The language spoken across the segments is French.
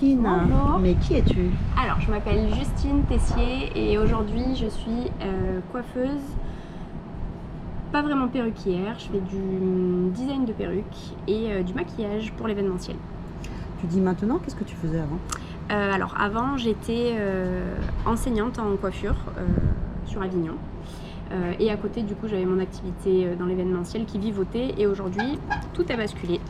Justine. Bonjour. Mais qui es-tu? Alors, je m'appelle Justine Tessier et aujourd'hui je suis coiffeuse, pas vraiment perruquière, je fais du design de perruque et du maquillage pour l'événementiel. Tu dis maintenant, qu'est-ce que tu faisais avant? Alors avant j'étais enseignante en coiffure sur Avignon. Et à côté du coup j'avais mon activité dans l'événementiel qui vivotait et aujourd'hui tout a basculé.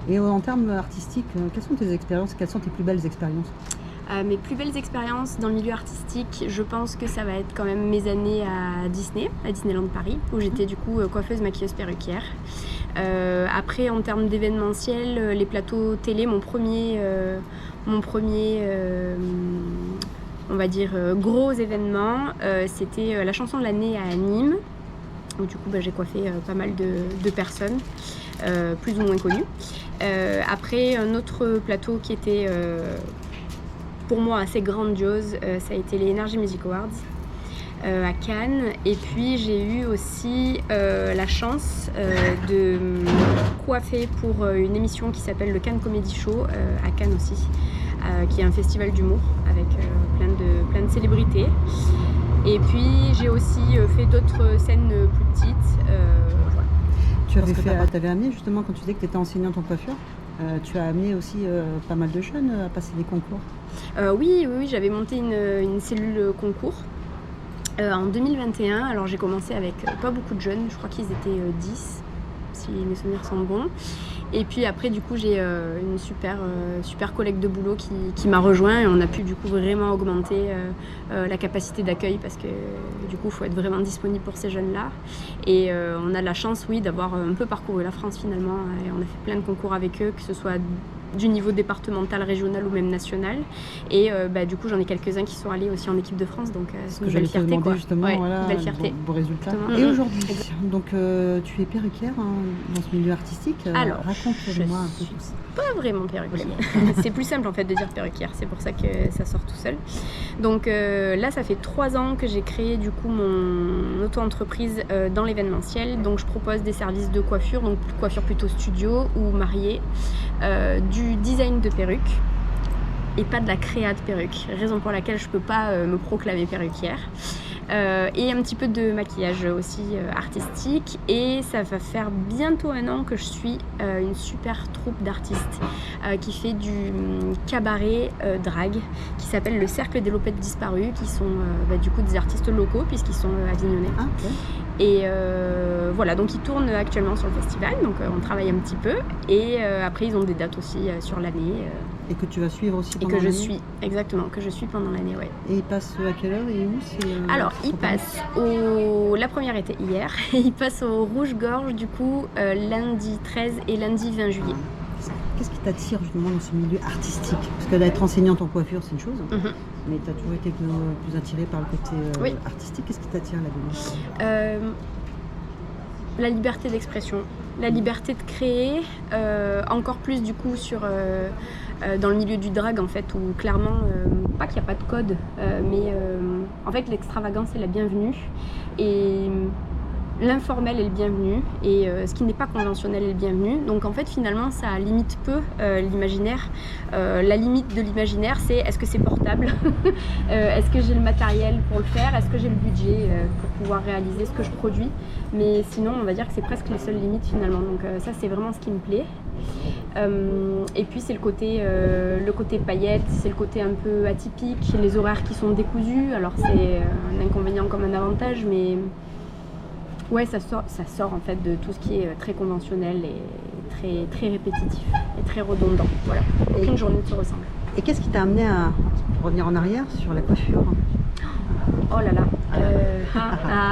Et en termes artistiques, quelles sont tes expériences? Quelles sont tes plus belles expériences? Mes plus belles expériences dans le milieu artistique, je pense que ça va être quand même mes années à Disney, à Disneyland Paris, où j'étais du coup coiffeuse, maquilleuse, perruquière. Après, en termes d'événementiel, les plateaux télé, mon premier on va dire, gros événement, c'était la chanson de l'année à Nîmes, où du coup j'ai coiffé pas mal de personnes, plus ou moins connues. Après, un autre plateau qui était pour moi assez grandiose, ça a été les Energy Music Awards à Cannes. Et puis j'ai eu aussi la chance de coiffer pour une émission qui s'appelle le Cannes Comedy Show à Cannes aussi, qui est un festival d'humour avec plein de célébrités. Et puis j'ai aussi fait d'autres scènes plus petites. Voilà. Tu avais amené justement, quand tu disais que tu étais enseignante en coiffure, tu as amené aussi pas mal de jeunes à passer des concours. Oui, j'avais monté une cellule concours en 2021. Alors j'ai commencé avec pas beaucoup de jeunes, je crois qu'ils étaient 10, si mes souvenirs sont bons. Et puis après du coup j'ai une super collègue de boulot qui m'a rejoint et on a pu du coup vraiment augmenter la capacité d'accueil parce que du coup il faut être vraiment disponible pour ces jeunes-là. Et on a la chance d'avoir un peu parcouru la France finalement et on a fait plein de concours avec eux, que ce soit du niveau départemental, régional ou même national. Et du coup j'en ai quelques-uns qui sont allés aussi en équipe de France, donc c'est une belle fierté quoi. Justement, ouais, voilà, belle fierté. Beau résultat. Et aujourd'hui, donc tu es perruquière dans ce milieu artistique. Alors, raconte-moi un peu tout ça. Pas vraiment perruquière. C'est plus simple en fait de dire perruquière, c'est pour ça que ça sort tout seul. Donc là ça fait 3 ans que j'ai créé du coup mon auto-entreprise dans l'événementiel. Donc je propose des services de coiffure, donc coiffure plutôt studio ou mariée, du design de perruque et pas de la créa de perruque, raison pour laquelle je peux pas me proclamer perruquière. Et un petit peu de maquillage aussi artistique, et ça va faire bientôt 1 an que je suis une super troupe d'artistes qui fait du cabaret drag qui s'appelle le Cercle des Lopettes Disparues, qui sont du coup des artistes locaux puisqu'ils sont avignonnais. Ah, okay. Et voilà, donc ils tournent actuellement sur le festival, donc on travaille un petit peu, et après ils ont des dates aussi sur l'année. Et que tu vas suivre aussi pendant l'année. Et que je suis pendant l'année, ouais. Et ils passent à quelle heure et où? Alors, ils passent la première était hier, et ils passent au Rouge-Gorge du coup lundi 13 et lundi 20 juillet. Qu'est-ce qui t'attire justement dans ce milieu artistique? Parce que d'être enseignante en coiffure, c'est une chose, mais tu as toujours été plus attirée par le côté artistique. Qu'est-ce qui t'attire là-dedans? La liberté d'expression, la liberté de créer, encore plus du coup dans le milieu du drag en fait, où clairement, pas qu'il n'y a pas de code, mais en fait l'extravagance est la bienvenue et l'informel est le bienvenu, et ce qui n'est pas conventionnel est le bienvenu. Donc en fait finalement ça limite peu l'imaginaire. La limite de l'imaginaire, c'est est-ce que c'est portable, est-ce que j'ai le matériel pour le faire, est-ce que j'ai le budget pour pouvoir réaliser ce que je produis. Mais sinon on va dire que c'est presque les seules limites finalement. Donc ça c'est vraiment ce qui me plaît. Et puis c'est le côté paillettes, c'est le côté un peu atypique, les horaires qui sont décousus. Alors c'est un inconvénient comme un avantage, mais ouais, ça sort en fait de tout ce qui est très conventionnel et très répétitif et très redondant. Voilà, aucune journée ne se ressemble. Et qu'est-ce qui t'a amené à revenir en arrière sur la coiffure? Oh là là,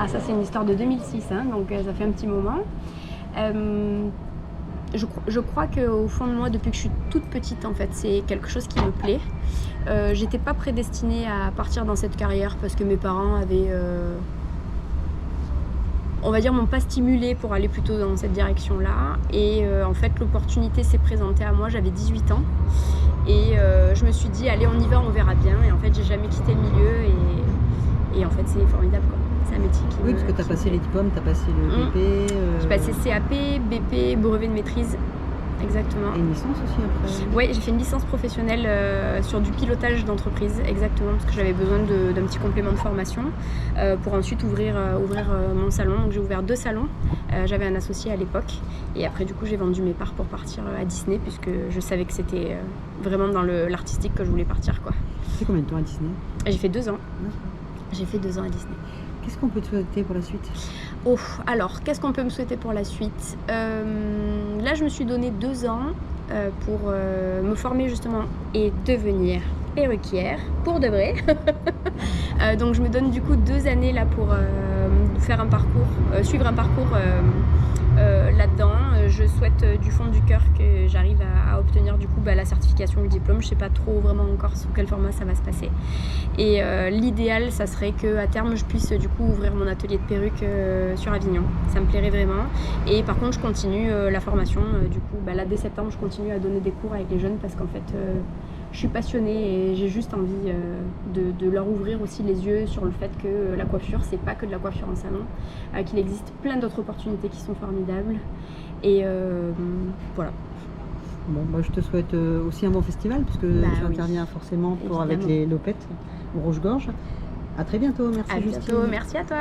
ça c'est une histoire de 2006, donc ça fait un petit moment. Je crois qu'au fond de moi, depuis que je suis toute petite, en fait, c'est quelque chose qui me plaît. J'étais pas prédestinée à partir dans cette carrière parce que mes parents avaient... on va dire, m'ont pas stimulée pour aller plutôt dans cette direction-là. Et en fait, l'opportunité s'est présentée à moi, j'avais 18 ans. Et je me suis dit, allez, on y va, on verra bien. Et en fait, j'ai jamais quitté le milieu. Et en fait, c'est formidable, quoi. C'est un métier qui parce que tu as passé les diplômes, tu as passé le BP. J'ai passé CAP, BP, brevet de maîtrise exactement. Et une licence aussi après? Oui, j'ai fait une licence professionnelle sur du pilotage d'entreprise, exactement, parce que j'avais besoin d'un petit complément de formation pour ensuite ouvrir mon salon. Donc j'ai ouvert 2 salons, j'avais un associé à l'époque, et après du coup j'ai vendu mes parts pour partir à Disney, puisque je savais que c'était vraiment dans l'artistique que je voulais partir, quoi. C'est combien de temps à Disney? J'ai fait 2 ans. D'accord. J'ai fait 2 ans à Disney. Qu'est-ce qu'on peut te souhaiter pour la suite? Oh, alors, qu'est-ce qu'on peut me souhaiter pour la suite? Là, je me suis donné 2 ans pour me former justement et devenir perruquière pour de vrai. Donc, je me donne du coup 2 années là pour faire un parcours, suivre un parcours là-dedans. Je souhaite du fond du cœur que j'arrive à obtenir du coup la certification, le diplôme. Je sais pas trop vraiment encore sous quel format ça va se passer. Et l'idéal, ça serait qu'à terme, je puisse du coup ouvrir mon atelier de perruque sur Avignon. Ça me plairait vraiment. Et par contre, je continue la formation. Du coup, là, dès septembre, je continue à donner des cours avec les jeunes parce qu'en fait, je suis passionnée et j'ai juste envie de leur ouvrir aussi les yeux sur le fait que la coiffure, c'est pas que de la coiffure en salon, qu'il existe plein d'autres opportunités qui sont formidables. Et voilà. Bon, je te souhaite aussi un bon festival, puisque tu interviens forcément avec les Lopettes au Rouge-Gorge. À très bientôt, merci Justine. À bientôt, merci à toi.